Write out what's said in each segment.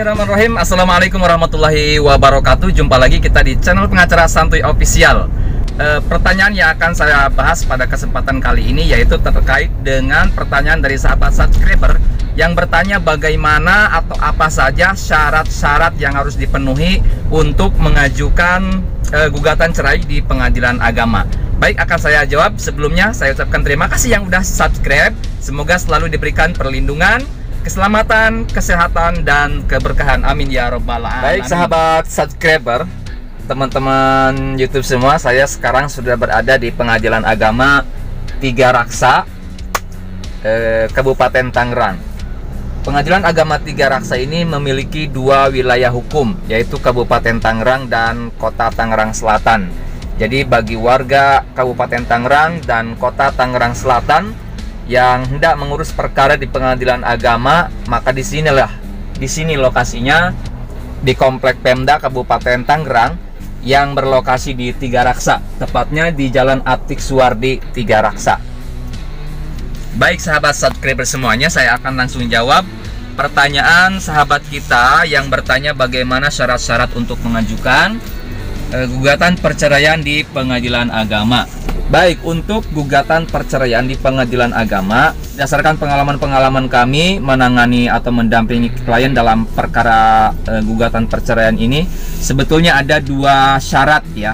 Bismillahirrahmanirrahim. Assalamualaikum warahmatullahi wabarakatuh. Jumpa lagi kita di channel pengacara santuy official. Pertanyaan yang akan saya bahas pada kesempatan kali ini yaitu terkait dengan pertanyaan dari sahabat subscriber yang bertanya bagaimana atau apa saja syarat-syarat yang harus dipenuhi untuk mengajukan gugatan cerai di pengadilan agama. Baik, akan saya jawab. Sebelumnya saya ucapkan terima kasih yang udah subscribe. Semoga selalu diberikan perlindungan, keselamatan, kesehatan, dan keberkahan. Amin ya robbal alamin. Baik sahabat subscriber, teman-teman YouTube semua, saya sekarang sudah berada di Pengadilan Agama Tiga Raksa, Kabupaten Tangerang. Pengadilan Agama Tiga Raksa ini memiliki dua wilayah hukum, yaitu Kabupaten Tangerang dan Kota Tangerang Selatan. Jadi bagi warga Kabupaten Tangerang dan Kota Tangerang Selatan yang hendak mengurus perkara di pengadilan agama, maka di sini lokasinya di Komplek Pemda Kabupaten Tangerang yang berlokasi di Tiga Raksa, tepatnya di Jalan Atik Suwardi Tiga Raksa. Baik sahabat subscriber semuanya, saya akan langsung jawab pertanyaan sahabat kita yang bertanya bagaimana syarat-syarat untuk mengajukan gugatan perceraian di pengadilan agama. Baik, untuk gugatan perceraian di pengadilan agama, berdasarkan pengalaman-pengalaman kami menangani atau mendampingi klien dalam perkara gugatan perceraian ini, sebetulnya ada dua syarat ya.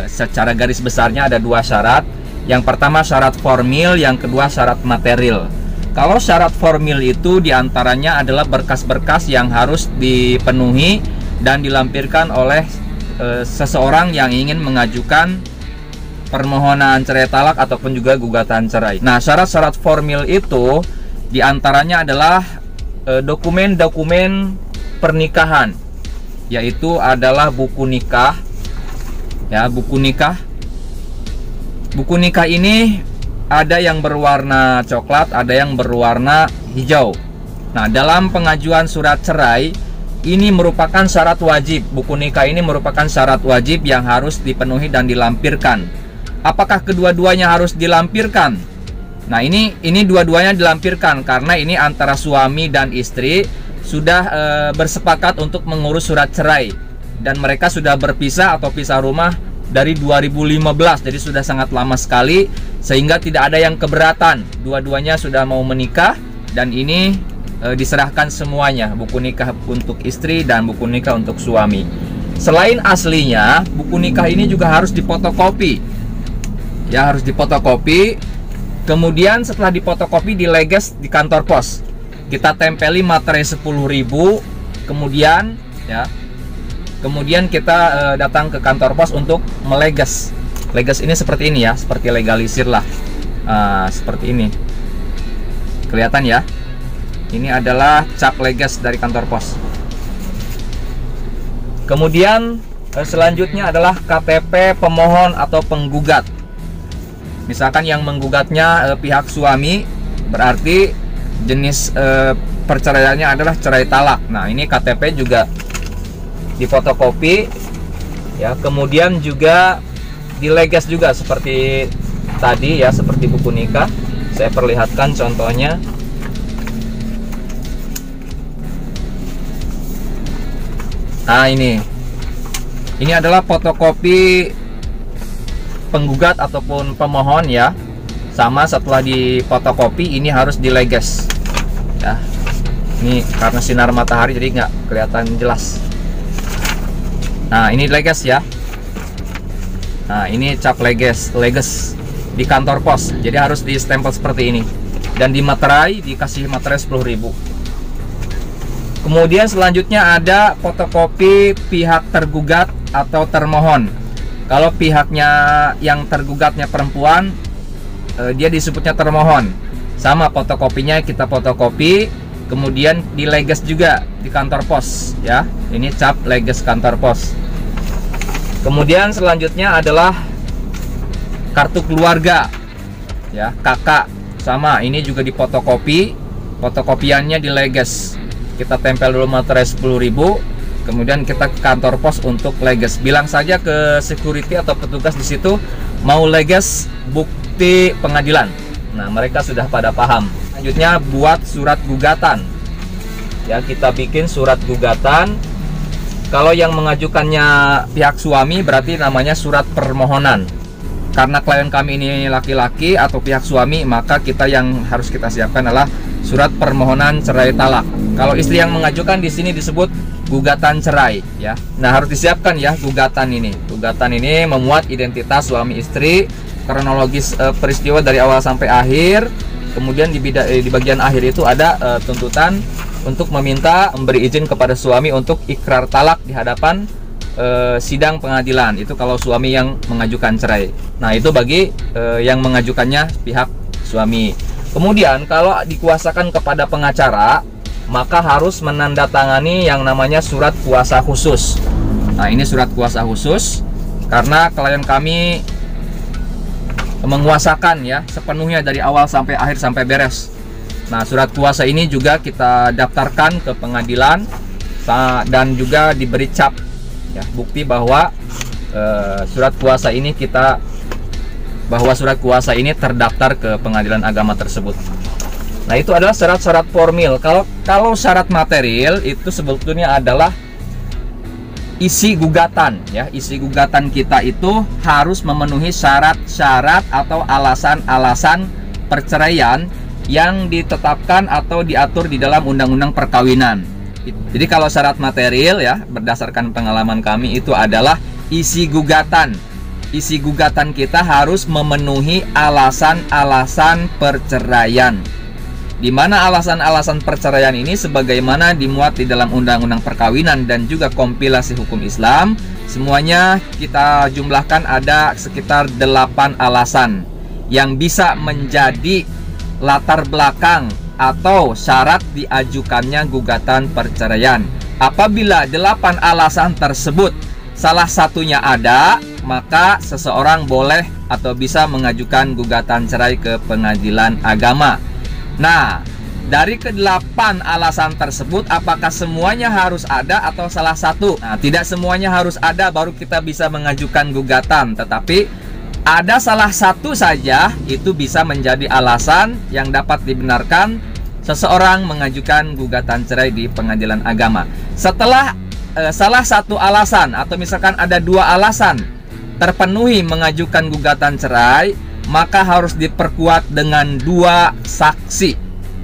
Secara garis besarnya ada dua syarat. Yang pertama syarat formil, yang kedua syarat material. Kalau syarat formil itu diantaranya adalah berkas-berkas yang harus dipenuhi dan dilampirkan oleh seseorang yang ingin mengajukan permohonan cerai talak ataupun juga gugatan cerai. Nah, syarat-syarat formil itu diantaranya adalah dokumen-dokumen pernikahan, yaitu adalah buku nikah. Ya, buku nikah. Buku nikah ini ada yang berwarna coklat, ada yang berwarna hijau. Nah, dalam pengajuan surat cerai ini merupakan syarat wajib. Buku nikah ini merupakan syarat wajib yang harus dipenuhi dan dilampirkan. Apakah kedua-duanya harus dilampirkan? Nah, ini dua-duanya dilampirkan karena ini antara suami dan istri sudah bersepakat untuk mengurus surat cerai dan mereka sudah berpisah atau pisah rumah dari 2015. Jadi sudah sangat lama sekali sehingga tidak ada yang keberatan. Dua-duanya sudah mau menikah dan ini diserahkan semuanya, buku nikah untuk istri dan buku nikah untuk suami. Selain aslinya, buku nikah ini juga harus difotokopi. Ya, harus difotokopi. Kemudian setelah difotokopi dileges di kantor pos. Kita tempeli materai 10.000. Kemudian ya. Kemudian kita datang ke kantor pos untuk meleges. Leges ini seperti ini ya, seperti legalisir lah. Seperti ini. Kelihatan ya? Ini adalah cap leges dari kantor pos. Kemudian selanjutnya adalah KTP pemohon atau penggugat. Misalkan yang menggugatnya pihak suami, berarti jenis perceraiannya adalah cerai talak. Nah, ini KTP juga difotokopi ya. Kemudian juga dileges juga seperti tadi ya, seperti buku nikah. Saya perlihatkan contohnya. Nah, ini adalah fotokopi penggugat ataupun pemohon ya. Sama, setelah difotokopi ini harus dileges ya. Ini karena sinar matahari jadi nggak kelihatan jelas. Nah, ini leges ya. Nah, ini cap leges di kantor pos. Jadi harus di stempel seperti ini dan di materai, dikasih materai 10.000. Kemudian selanjutnya ada fotokopi pihak tergugat atau termohon. Kalau pihaknya yang tergugatnya perempuan, dia disebutnya termohon. Sama, fotokopinya kita fotokopi, kemudian dileges juga di kantor pos ya. Ini cap leges kantor pos. Kemudian selanjutnya adalah kartu keluarga ya, kakak. Sama, ini juga difotokopi, fotokopiannya dileges. Kita tempel dulu materai 10.000, kemudian kita ke kantor pos untuk leges. Bilang saja ke security atau petugas di situ mau leges bukti pengadilan. Nah, mereka sudah pada paham. Selanjutnya buat surat gugatan. ya, kita bikin surat gugatan. Kalau yang mengajukannya pihak suami berarti namanya surat permohonan. Karena klien kami ini laki-laki atau pihak suami, maka kita yang harus kita siapkan adalah surat permohonan cerai talak. Kalau istri yang mengajukan, di sini disebut gugatan cerai, ya. Nah, harus disiapkan ya gugatan ini. Gugatan ini memuat identitas suami istri, kronologis peristiwa dari awal sampai akhir. Kemudian di bagian akhir itu ada tuntutan untuk meminta memberi izin kepada suami untuk ikrar talak di hadapan sidang pengadilan. Itu kalau suami yang mengajukan cerai. Nah, itu bagi yang mengajukannya pihak suami. Kemudian kalau dikuasakan kepada pengacara, maka harus menandatangani yang namanya surat kuasa khusus. Nah, ini surat kuasa khusus karena klien kami menguasakan ya sepenuhnya dari awal sampai akhir sampai beres. Nah, surat kuasa ini juga kita daftarkan ke pengadilan dan juga diberi cap ya, bukti bahwa surat kuasa ini surat kuasa ini terdaftar ke pengadilan agama tersebut. Nah, itu adalah syarat-syarat formil. Kalau syarat material itu sebetulnya adalah isi gugatan ya. Isi gugatan kita itu harus memenuhi syarat-syarat atau alasan-alasan perceraian yang ditetapkan atau diatur di dalam undang-undang perkawinan. Jadi kalau syarat material ya, berdasarkan pengalaman kami itu adalah isi gugatan. Isi gugatan kita harus memenuhi alasan-alasan perceraian. Di mana alasan-alasan perceraian ini sebagaimana dimuat di dalam undang-undang perkawinan dan juga kompilasi hukum Islam, semuanya kita jumlahkan ada sekitar 8 alasan yang bisa menjadi latar belakang atau syarat diajukannya gugatan perceraian. Apabila 8 alasan tersebut salah satunya ada, maka seseorang boleh atau bisa mengajukan gugatan cerai ke pengadilan agama. Nah, dari ke-8 alasan tersebut, apakah semuanya harus ada atau salah satu? Nah, tidak semuanya harus ada baru kita bisa mengajukan gugatan, tetapi ada salah satu saja itu bisa menjadi alasan yang dapat dibenarkan seseorang mengajukan gugatan cerai di pengadilan agama. Setelah salah satu alasan atau misalkan ada 2 alasan terpenuhi mengajukan gugatan cerai, maka harus diperkuat dengan 2 saksi,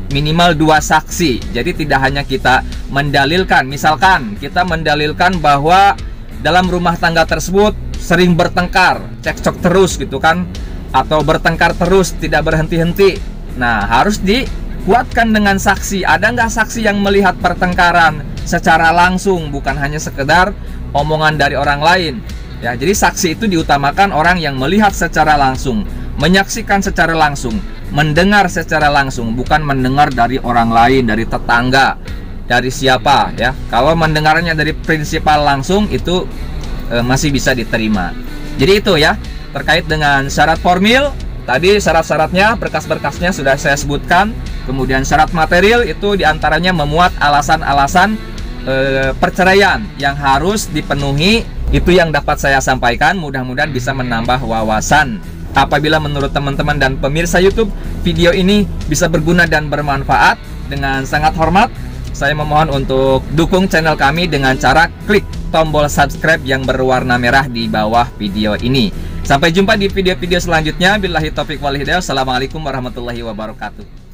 minimal 2 saksi. Jadi tidak hanya kita mendalilkan, misalkan kita mendalilkan bahwa dalam rumah tangga tersebut sering bertengkar, cekcok terus gitu kan, atau bertengkar terus tidak berhenti-henti. Nah, harus dikuatkan dengan saksi. Ada nggak saksi yang melihat pertengkaran secara langsung, bukan hanya sekedar omongan dari orang lain ya. Jadi saksi itu diutamakan orang yang melihat secara langsung, menyaksikan secara langsung, mendengar secara langsung, bukan mendengar dari orang lain, dari tetangga, dari siapa ya. Kalau mendengarnya dari prinsipal langsung itu masih bisa diterima. Jadi itu ya, terkait dengan syarat formil. Tadi syarat-syaratnya, berkas-berkasnya sudah saya sebutkan. Kemudian syarat material itu diantaranya memuat alasan-alasan perceraian yang harus dipenuhi. Itu yang dapat saya sampaikan, mudah-mudahan bisa menambah wawasan. Apabila menurut teman-teman dan pemirsa YouTube video ini bisa berguna dan bermanfaat, dengan sangat hormat saya memohon untuk dukung channel kami dengan cara klik tombol subscribe yang berwarna merah di bawah video ini. Sampai jumpa di video-video selanjutnya. Billahi taufiq wal hidayah. Assalamualaikum warahmatullahi wabarakatuh.